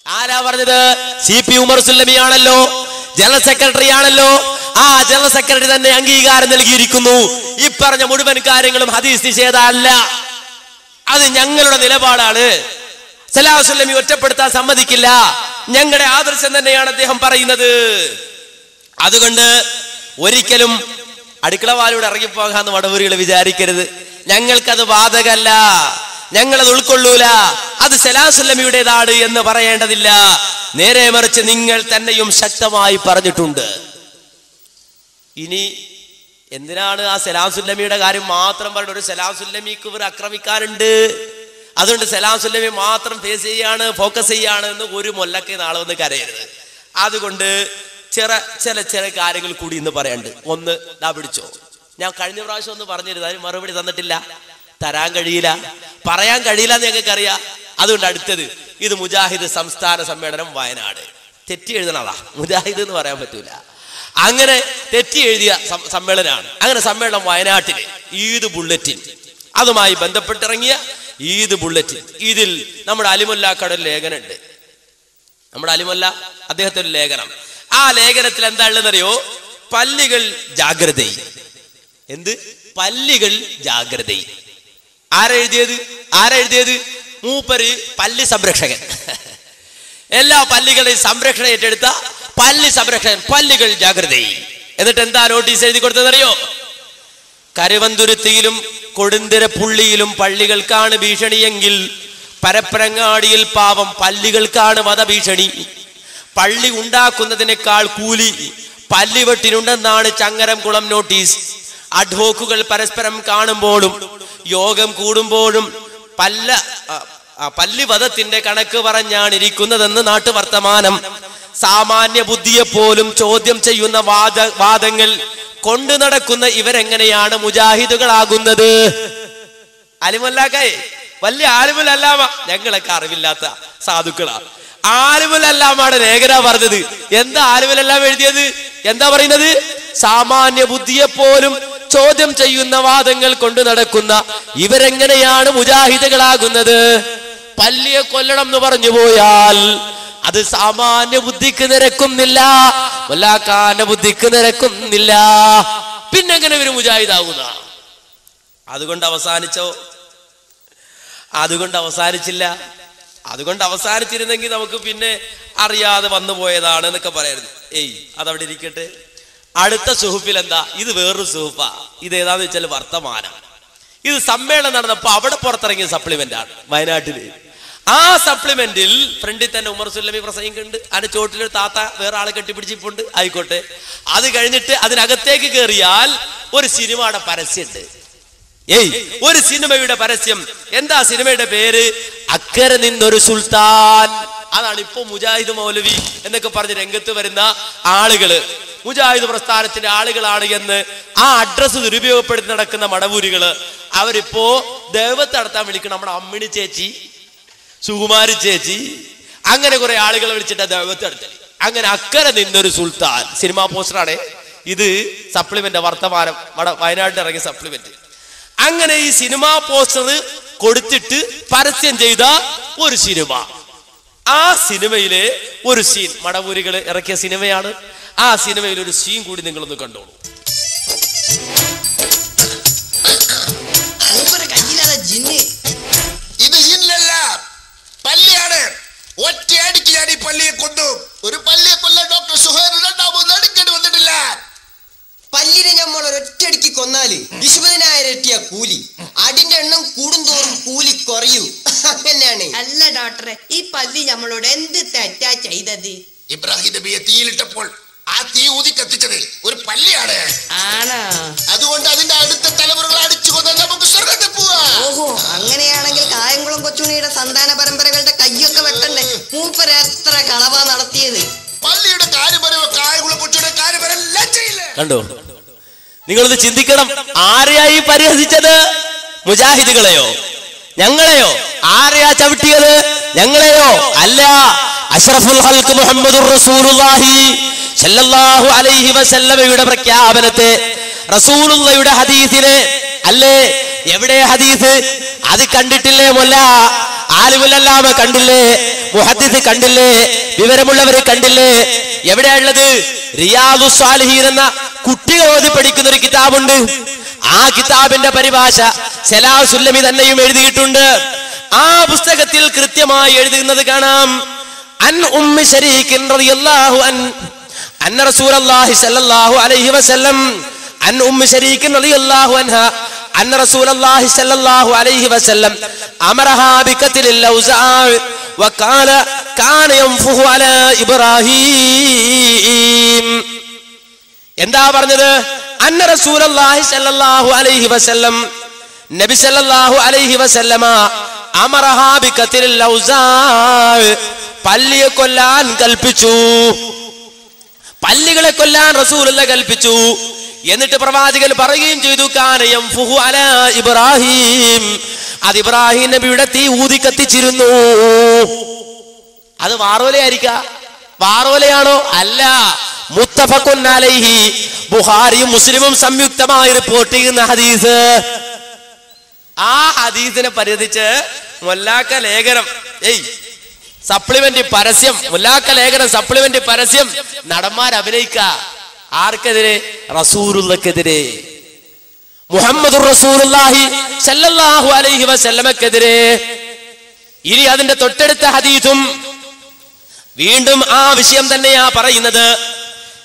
ആരാ പറഞ്ഞത്? CP Umar സുല്ലമിയാണല്ലോ, general secretary ആണല്ലോ. ആ ജനറൽ സെക്രട്ടറി തന്നെ അംഗീകാരം നൽകിയിരിക്കുന്നു. ഈ പറഞ്ഞ മുഴുവൻ കാര്യങ്ങളും ഹദീസ് നിഷേധ അല്ല, അത് ഞങ്ങളുടെ നിലപാടാണ്. സലാഹു സുല്ലമി ഒറ്റപ്പെടുത്താൻ സമ്മതിക്കില്ല. ഞങ്ങളുടെ ആദർശം തന്നെയാണ് അദ്ദേഹം പറയുന്നത്. അതുകൊണ്ട് ഒരിക്കലും അടുക്കളവാലൂടെ ഇറങ്ങിപ്പോകാന്ന് വടവൂരികൾ വിചാരിക്കരുത്. ഞങ്ങൾക്കത് ബാധകല്ല, ഞങ്ങളത് ഉൾക്കൊള്ളൂല, അത് സലാഹു സുല്ലമിയുടേതാണ് എന്ന് പറയേണ്ടതില്ല. നേരെ മറിച്ച് നിങ്ങൾ തന്നെയും ശക്തമായി പറഞ്ഞിട്ടുണ്ട്. ഇനി എന്തിനാണ് ആ സലാഹു സുല്ലമിയുടെ കാര്യം മാത്രം പറഞ്ഞത്? ഒരു സലാഹു സുല്ലമിക്ക് ഇവർ ആക്രമിക്കാറുണ്ട്, അതുകൊണ്ട് സലാഹു സുല്ലമി മാത്രം ഫേസ് ചെയ്യാണ്, ഫോക്കസ് ചെയ്യാണ് എന്ന് ഒരു മൊല്ലക്കെ നാളെ ഒന്ന് കരയരുത്. അതുകൊണ്ട് ചില കാര്യങ്ങൾ കൂടി ഇന്ന് പറയാണ്ട്. ഒന്ന് ദാ പിടിച്ചോ, ഞാൻ കഴിഞ്ഞ പ്രാവശ്യം ഒന്ന് പറഞ്ഞിരുന്നു, അതിന് മറുപടി തന്നിട്ടില്ല, തരാൻ കഴിയില്ല, പറയാൻ കഴിയില്ല എന്ന് ഞങ്ങൾക്കറിയാം. അതുകൊണ്ട് അടുത്തത്, ഇത് മുജാഹിദ് സംസ്ഥാന സമ്മേളനം വയനാട്. തെറ്റി എഴുതണതാ, മുജാഹിദ് എന്ന് പറയാൻ പറ്റൂല. അങ്ങനെ തെറ്റി എഴുതിയ സമ്മേളനമാണ്. അങ്ങനെ സമ്മേളനം വയനാട്ടില് ഈദ് ബുള്ളറ്റിൻ, അതുമായി ബന്ധപ്പെട്ടിറങ്ങിയ ഈദ് ബുള്ളറ്റിൻ, ഇതിൽ നമ്മുടെ അലിമുല്ലാക്കയുടെ ഒരു ലേഖനമുണ്ട്. നമ്മുടെ അലിമുല്ല അദ്ദേഹത്തിന്റെ ഒരു ലേഖനം. ആ ലേഖനത്തിൽ എന്താ ഉള്ളതെന്നറിയോ? പല്ലികൾ ജാഗ്രത. എന്ത് പല്ലികൾ ജാഗ്രത? ആരെഴുതിയത്? മൂപ്പര് പല്ലി സംരക്ഷകൻ. എല്ലാ പല്ലികളെയും സംരക്ഷണം ഏറ്റെടുത്ത പല്ലി സംരക്ഷകൻ, പല്ലികൾ ജാഗ്രത. എന്നിട്ട് എന്താ നോട്ടീസ് എഴുതി കൊടുത്തതെന്നറിയോ? കരുവന്തുരുത്തിയിലും കൊടുന്തിര പുള്ളിയിലും പള്ളികൾക്കാണ് ഭീഷണിയെങ്കിൽ പരപ്പരങ്ങാടിയിൽ പാവം പല്ലികൾക്കാണ് വധഭീഷണി. പള്ളി ഉണ്ടാക്കുന്നതിനേക്കാൾ കൂലി പല്ലിവെട്ടിനുണ്ടെന്നാണ് ചങ്ങരംകുളം നോട്ടീസ്. അഡ്വോക്കുകൾ പരസ്പരം കാണുമ്പോഴും യോഗം കൂടുമ്പോഴും പല്ലിവധത്തിന്റെ കണക്ക് പറഞ്ഞാണ് ഇരിക്കുന്നതെന്ന് നാട്ടുവർത്തമാനം. സാമാന്യ ബുദ്ധിയെപ്പോലും ചോദ്യം ചെയ്യുന്ന വാദങ്ങൾ കൊണ്ടു നടക്കുന്ന ഇവരെങ്ങനെയാണ് മുജാഹിദുകളാകുന്നത്? അലിമുല്ലാക്കായി വലിയ ആലിമുലല്ലാമ, ഞങ്ങളൊക്കെ അറിവില്ലാത്ത സാധുക്കളാണ്. ആലിമുലല്ലാമാണ് ലേഖന പറഞ്ഞത്. എന്താ ആലിമുലെല്ലാം എഴുതിയത്? എന്താ പറയുന്നത്? സാമാന്യ ബുദ്ധിയെപ്പോലും ചോദ്യം ചെയ്യുന്ന വാദങ്ങൾ കൊണ്ടു നടക്കുന്ന ഇവരെങ്ങനെയാണ് മുജാഹിദുകളാകുന്നത്? പല്ലിയെ കൊല്ലണം എന്ന് പറഞ്ഞു പോയാൽ അത് സാമാന്യ ബുദ്ധിക്ക് നിരക്കുന്നില്ല, വല്ലാക്കാന്റെ ബുദ്ധിക്ക് നിരക്കുന്നില്ല. പിന്നെങ്ങനെ ഇവര് മുജാഹിദാകുന്ന? അതുകൊണ്ട് അവസാനിച്ചോ? അതുകൊണ്ട് അവസാനിച്ചില്ല. അതുകൊണ്ട് അവസാനിച്ചിരുന്നെങ്കിൽ നമുക്ക് പിന്നെ അറിയാതെ വന്നു പോയതാണ് എന്നൊക്കെ പറയായിരുന്നു. അതവിടെ ഇരിക്കട്ടെ. അടുത്ത സുഹുഫിൽ എന്താ? ഇത് വേറൊരു സുഹുഫാ. ഇത് ഏതാന്ന് വെച്ചാൽ വർത്തമാനം. ഇത് സമ്മേളനം നടന്നപ്പോ അവിടെ പുറത്തിറങ്ങിയ സപ്ലിമെന്റ് ആണ് വയനാട്ടില്. ആ സപ്ലിമെന്റിൽ ഫ്രണ്ടിൽ തന്നെ ഉമർ സുല്ലമി പ്രസംഗിക്കുന്നുണ്ട്. അതിന്റെ ചോട്ടിലൊരു താത്ത വേറെ ആളെ കെട്ടിപ്പിടിച്ചിട്ടുണ്ട്. ആയിക്കോട്ടെ. അത് കഴിഞ്ഞിട്ട് അതിനകത്തേക്ക് കയറിയാൽ ഒരു സിനിമയുടെ പരസ്യമുണ്ട്. ഒരു സിനിമയുടെ പരസ്യം. എന്താ സിനിമയുടെ പേര്? അക്കരെ നിന്നൊരു സുൽത്താൻ. അതാണ് ഇപ്പൊ മുജാഹിദ് മൗലവി എന്നൊക്കെ പറഞ്ഞ് രംഗത്ത് വരുന്ന ആളുകള് മുജാഹിദ് പ്രസ്ഥാനത്തിന്റെ ആളുകളാണ് എന്ന് ആ അഡ്രസ് ദുരുപയോഗപ്പെടുത്തി നടക്കുന്ന മടവൂരികള് അവരിപ്പോ ദൈവത്തെ നടത്താൻ വിളിക്കണം. നമ്മുടെ അമ്മിണി ചേച്ചി, സുകുമാരി ചേച്ചി, അങ്ങനെ കുറെ ആളുകളെ വിളിച്ചിട്ട് ദൈവത്തെ നടത്തൽ. അങ്ങനെ അക്കരെ നിന്നൊരു സുൽത്താൻ സിനിമാ പോസ്റ്ററാണ് ഇത്. സപ്ലിമെന്റ് വർത്തമാനം വയനാട്ടിൽ ഇറങ്ങിയ സപ്ലിമെന്റ്. അങ്ങനെ ഈ സിനിമാ പോസ്റ്റർ കൊടുത്തിട്ട് പരസ്യം ചെയ്ത ഒരു സിനിമ. ആ സിനിമയിലെ ഒരു സീൻ മടവൂരികൾ ഇറക്കിയ സിനിമയാണ്. ആ സിനിമയിൽ ഒരു സീൻ കൂടി നിങ്ങളൊന്ന് കണ്ടോളൂ. ഇത് ജിന്നല്ല, പല്ലിയാണ്. ഒറ്റയടിക്ക് ഞാൻ ഈ പല്ലിയെ കൊന്നു. ഒരു പല്ലിയെ കൊല്ലാൻ ഡോക്ടർ സുഹൈർ രണ്ടാമത് എടുക്കേണ്ടി വന്നിട്ടില്ല. പല്ലിനെ നമ്മൾ ഒരൊറ്റടിക്ക് കൊന്നാല് 20,000 ഇരട്ടിയ കൂലി. അടിന്റെ എണ്ണം കൂടുന്തോറും കൂലി കുറയൂ. അങ്ങനെയാണ്. അല്ല ഡോക്ടറെ, ഈ പല്ലി നമ്മളോട് എന്ത് തെറ്റാ ചെയ്തത്? ഇബ്രാഹിം നബിയെ തീയിലിട്ടപ്പോൾ ആ തീ ഊതി കത്തിച്ചത് ഒരു പല്ലിയാണ്. ആണോ? അതുകൊണ്ട് അതിന്റെ അടുത്ത തലമുറകൾ അടിച്ചു കൊന്നാൽ നമുക്ക് സ്വർഗ്ഗത്തിൽ പോവാം. ഓഹോ, അങ്ങനെയാണെങ്കിൽ കായംകുളം കൊച്ചുണ്ണിയുടെ സന്താന പരമ്പരകളുടെ കയ്യൊക്കെ വെട്ടണ്ടേ? മൂപ്പര് എത്ര കളവാ നടത്തിയത്. പല്ലിയുടെ കാര്യം പറയുമ്പോ കായംകുളം കൊച്ചുണ്ണിയുടെ കാര്യം എല്ലാം ചെയ്യില്ലേ? കണ്ടോ? നിങ്ങളൊന്ന് ചിന്തിക്കണം. ആരെയായി പരിഹസിച്ചത്? മുജാഹിദുകളെയോ ഞങ്ങളെയോ? ആരെയാ ചവിട്ടിയത്? ഞങ്ങളെയോ? അല്ല, അഷ്റഫുൽ ഖൽഖ് മുഹമ്മദുർ റസൂലുള്ളാഹി സല്ലല്ലാഹു അലൈഹി വസല്ലമയുടെ പ്രഖ്യാപനത്തെ, റസൂലുള്ളാഹിയുടെ ഹദീസിനെ. അല്ലേ, എവിടെ ഹദീസ്? അത് കണ്ടിട്ടില്ലേ മുല്ല? ആലിമുൽ കണ്ടില്ലേ, മുഹദ്ദിസ് കണ്ടില്ലേ, വിവരമുള്ളവരെ കണ്ടില്ലേ? എവിടെയുള്ളത്? റിയാദുസ് സ്വാലിഹീൻ എന്ന കുട്ടികൾ ഓതി പഠിക്കുന്ന ഒരു കിതാബുണ്ട്. ആ കിതാബിന്റെ പരിഭാഷ സലാഹ് സുല്ലമി തന്നെയും എഴുതിയിട്ടുണ്ട്. ആ പുസ്തകത്തിൽ കൃത്യമായി എഴുതുന്നത് കാണാം. അൻ ഉമ്മി ശരീക്കിൻ റളിയല്ലാഹു അന്ന റസൂലുള്ളാഹി സ്വല്ലല്ലാഹു അലൈഹി വസല്ലം അൻ ഉമ്മി ശരീക്കിൻ റളിയല്ലാഹു അൻഹാ അന്ന റസൂലുള്ളാഹി സ്വല്ലല്ലാഹു അലൈഹി വസല്ലം അമറഹാ ബിഖത്ലിൽ ഔസാ വഖാല കാന യൻഫുഹു അലാ ഇബ്രാഹീം. എന്താ പറഞ്ഞത്? അന്ന റസൂലുള്ളാഹി സ്വല്ലല്ലാഹു അലൈഹി വസല്ലം, നബി സല്ലല്ലാഹു അലൈഹി വസല്ലമ അമറഹാ ബിഖത്ലിൽ ഔസാ, പല്ലിയെ കൊല്ലാൻ കൽപ്പിച്ചു. പല്ലികളെ കൊല്ലാൻ റസൂലുള്ളാഹി കൽപ്പിച്ചു. എന്നിട്ട് പ്രവാചകൻ പറയുകയും ചെയ്തു, കാന യൻഫുഹു അലാ ഇബ്രാഹീം, അത് ഇബ്രാഹിം നബിയുടെ തീ ഊതി കത്തിച്ചിരുന്നു. അത് വാറോലയായിരിക്ക? വാറോലയാണോ? അല്ല. മുത്തഫഖുൻ അലൈഹി, ബുഖാരിയും മുസ്ലിമും സംയുക്തമായി റിപ്പോർട്ട് ചെയ്യുന്ന ഹദീസ്. ആ ഹദീസിനെ പരിധിച്ച് മുല്ലാക്ക ലേഖനം സപ്ലിമെന്റ് പരസ്യം, മുല്ലാക്ക ലേഖനം സപ്ലിമെന്റ് പരസ്യം നടന്മാർ അഭിനയിക്ക. ആർക്കെതിരെ? റസൂലുള്ളാഹിക്കെതിരെ, മുഹമ്മദുർ റസൂലുള്ളാഹി സല്ലല്ലാഹു അലൈഹി വസല്ലമക്കെതിരെ. ഇനി അതിന്റെ തൊട്ടടുത്ത ഹദീസും വീണ്ടും ആ വിഷയം തന്നെയാ പറയുന്നത്.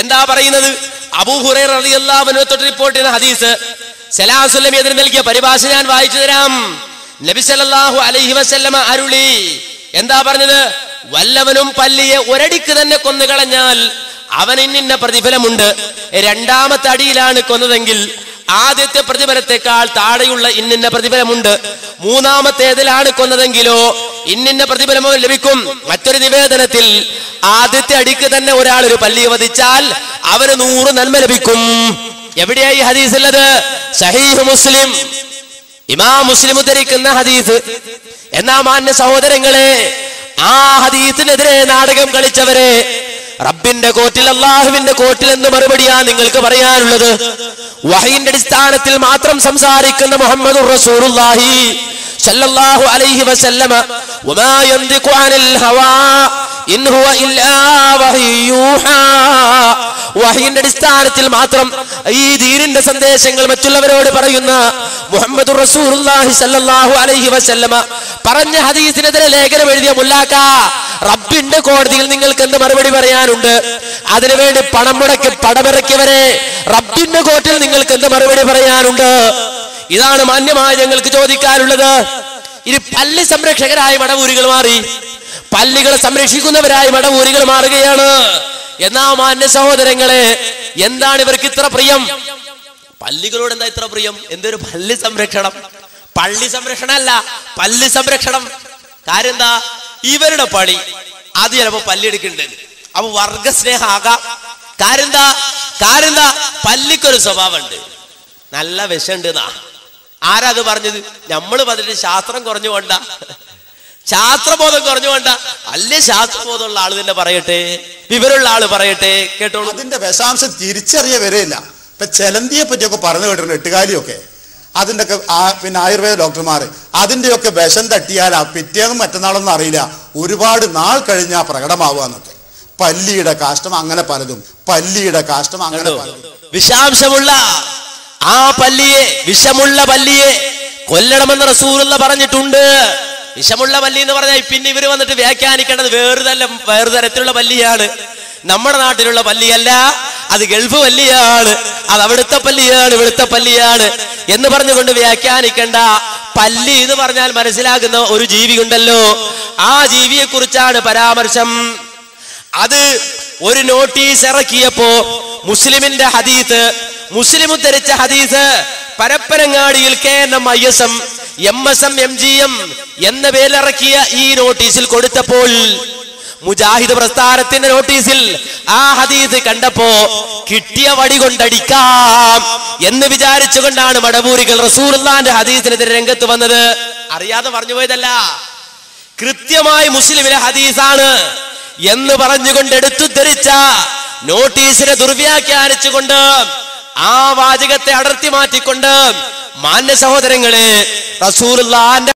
എന്താ പറയുന്നത്? അബൂ ഹുറൈറ റളിയല്ലാഹു അൻഹു തൊട്ട് റിപ്പോർട്ട് ചെയ്യുന്ന ഹദീസ്. സലാഹ് സുല്ലമി അതിന് നൽകിയ പരിഭാഷ ഞാൻ വായിച്ചു തരാം. നബി സല്ലല്ലാഹു അലൈഹി വസല്ലമ അരുളി. എന്താ പറഞ്ഞത്? വല്ലവനും പല്ലിയെ ഒരടിക്ക് തന്നെ കൊന്നുകളഞ്ഞാൽ അവൻ ഇന്ന പ്രതിഫലമുണ്ട്. രണ്ടാമത്തെ അടിയിലാണ് കൊന്നതെങ്കിൽ ആദ്യത്തെ പ്രതിഫലത്തെക്കാൾ താഴെയുള്ള ഇന്ന പ്രതിഫലമുണ്ട്. മൂന്നാമത്തേതിലാണ് കൊന്നതെങ്കിലോ ഇന്ന പ്രതിഫലമോ ലഭിക്കും. മറ്റൊരു നിവേദനത്തിൽ ആദ്യത്തെ അടിക്ക് തന്നെ ഒരാൾ ഒരു പല്ലിയെ വധിച്ചാൽ അവന് 100 നന്മ ലഭിക്കും. എവിടെയായി ഹദീസ് ഉള്ളത്? സഹീഹ് മുസ്ലിം, ഇമാം മുസ്ലിം ഉദ്ധരിക്കുന്ന ഹദീസ്. എന്നാ മാന്യ സഹോദരങ്ങളെ, ആ ഹദീസിനെതിരെ നാടകം കളിച്ചവരെ റബ്ബിന്റെ കോർട്ടിൽ, അള്ളാഹുവിന്റെ കോർട്ടിൽ എന്ന് മറുപടിയാ നിങ്ങൾക്ക് പറയാനുള്ളത്? വഹയിന്റെ അടിസ്ഥാനത്തിൽ മാത്രം സംസാരിക്കുന്ന മുഹമ്മദുർ റസൂലുള്ളാഹി സല്ലല്ലാഹു അലൈഹി വസല്ലമ വമാ യൻതിഖു അനിൽ ഹവാ ഇൻ ഹുവ ഇല്ലാ വഹയ്യൂഹാ. വഹയിന്റെ അടിസ്ഥാനത്തിൽ മാത്രം ഈ ദീനിന്റെ സന്ദേശങ്ങൾ മറ്റുള്ളവരോട് പറയുന്ന മുഹമ്മദുർ റസൂലുള്ളാഹി സല്ലല്ലാഹു അലൈഹി വസല്ലമ പറഞ്ഞ ഹദീസിനെതിരെ ലേഖനം എഴുതിയ മുല്ലാക്ക, റബ്ബിന്റെ കോടതിയിൽ നിങ്ങൾക്ക് എന്ത് മറുപടി പറയാനുണ്ട്? അതിനുവേണ്ടി പണം മുടക്കി പടമിറക്കിയവരെ റബ്ബിന്റെ കോർട്ടിൽ നിങ്ങൾക്ക് എന്ത് മറുപടി പറയാനുണ്ട്? ഇതാണ് മാന്യമായി ഞങ്ങൾക്ക് ചോദിക്കാനുള്ളത്. ഇനി പള്ളി സംരക്ഷകരായി മടവൂരികൾ മാറി, പള്ളികളെ സംരക്ഷിക്കുന്നവരായി മടവൂരികൾ മാറുകയാണ്. എന്നാ മാന്യ സഹോദരങ്ങളെ, എന്താണ് ഇവർക്ക് ഇത്ര പ്രിയം? പള്ളികളോട് എന്താ ഇത്ര പ്രിയം? എന്തൊരു പള്ളി സംരക്ഷണം? പള്ളി സംരക്ഷണം അല്ല, പള്ളി സംരക്ഷണം. കാര്യം എന്താ? ഇവരുടെ പണി അത് ചിലപ്പോ പള്ളിയെടുക്കുന്നുണ്ട്. അപ്പൊ വർഗസ്നേഹം ആകാം. കാര്യം എന്താ? പള്ളിക്കൊരു സ്വഭാവം ഉണ്ട്, നല്ല വിഷമുണ്ട് എന്നാ. ആരാ അത് പറഞ്ഞത്? നമ്മൾ പറഞ്ഞിട്ട് ശാസ്ത്രം കുറഞ്ഞു കൊണ്ട, ശാസ്ത്രബോധം കുറഞ്ഞു കൊണ്ട. അല്ലേ ശാസ്ത്രബോധമുള്ള ആള് തന്നെ പറയട്ടെ, വിവരമുള്ള ആള് പറയട്ടെ, കേട്ടോളൂ. അതിന്റെ വിഷാംശം തിരിച്ചറിയ വരെയില്ല. ഇപ്പൊ ചെലന്തിയെ പറ്റിയൊക്കെ പറഞ്ഞു കേട്ടിട്ടുണ്ട്, എട്ടുകാലിയൊക്കെ. അതിൻ്റെ ഒക്കെ പിന്നെ ആയുർവേദ ഡോക്ടർമാർ അതിൻ്റെയൊക്കെ വിഷം തട്ടിയാൽ പിറ്റേന്നും മറ്റന്നാളൊന്നും അറിയില്ല, ഒരുപാട് നാൾ കഴിഞ്ഞാൽ പ്രകടമാവുക എന്നൊക്കെ. പല്ലിയുടെ കാഷ്ടം അങ്ങനെ പലതും, പല്ലിയുടെ കാഷ്ടം അങ്ങനെ പലതും. വിഷാംശമുള്ള ആ പല്ലിയെ, വിഷമുള്ള പല്ലിയെ കൊല്ലണമെന്ന് റസൂലുള്ളാഹി പറഞ്ഞിട്ടുണ്ട്. വിഷമുള്ള പല്ലി എന്ന് പറഞ്ഞാൽ പിന്നെ ഇവര് വന്നിട്ട് വ്യാഖ്യാനിക്കേണ്ടത് വേറൊരു തരത്തിലുള്ള പല്ലിയാണ്. നമ്മുടെ നാട്ടിലുള്ള പല്ലിയല്ല, അത് ഗൾഫ് പല്ലിയാണ്, അത് അവിടുത്തെ പല്ലിയാണ്, ഇവിടുത്തെ പല്ലിയാണ് എന്ന് പറഞ്ഞുകൊണ്ട് വ്യാഖ്യാനിക്കണ്ട. പല്ലി എന്ന് പറഞ്ഞാൽ മനസ്സിലാകുന്ന ഒരു ജീവി ഉണ്ടല്ലോ, ആ ജീവിയെ കുറിച്ചാണ് പരാമർശം. അത് ഒരു നോട്ടീസ് ഇറക്കിയപ്പോ മുസ്ലിമിന്റെ ഹദീസ്, മുസ്ലിം ഉദ്ധരിച്ച ഹദീസ്, പരപ്പനങ്ങാടിയിൽ KNM-ISM MSM MGM എന്ന പേരിലിറക്കിയ ഈ നോട്ടീസിൽ കൊടുത്തപ്പോൾ, മുജാഹിദ് പ്രസ്ഥാനത്തിന്റെ നോട്ടീസിൽ ആ ഹദീസ് കണ്ടപ്പോ കിട്ടിയ വടി കൊണ്ടടിക്കാം എന്ന് വിചാരിച്ചുകൊണ്ടാണ് മടവൂരികൾ റസൂലുള്ളാഹിന്റെ ഹദീസിനെതിരെ രംഗത്ത് വന്നത്. അറിയാതെ പറഞ്ഞു പോയതല്ല, കൃത്യമായി മുസ്ലിമിലെ ഹദീസാണ് എന്ന് പറഞ്ഞുകൊണ്ട് എടുത്തുദ്ധരിച്ച നോട്ടീസിനെ ദുർവ്യാഖ്യാനിച്ചുകൊണ്ട് ആ വാചകത്തെ അടർത്തി മാറ്റിക്കൊണ്ട് മാന്യ സഹോദരങ്ങളെ റസൂലുള്ളാഹിന്റെ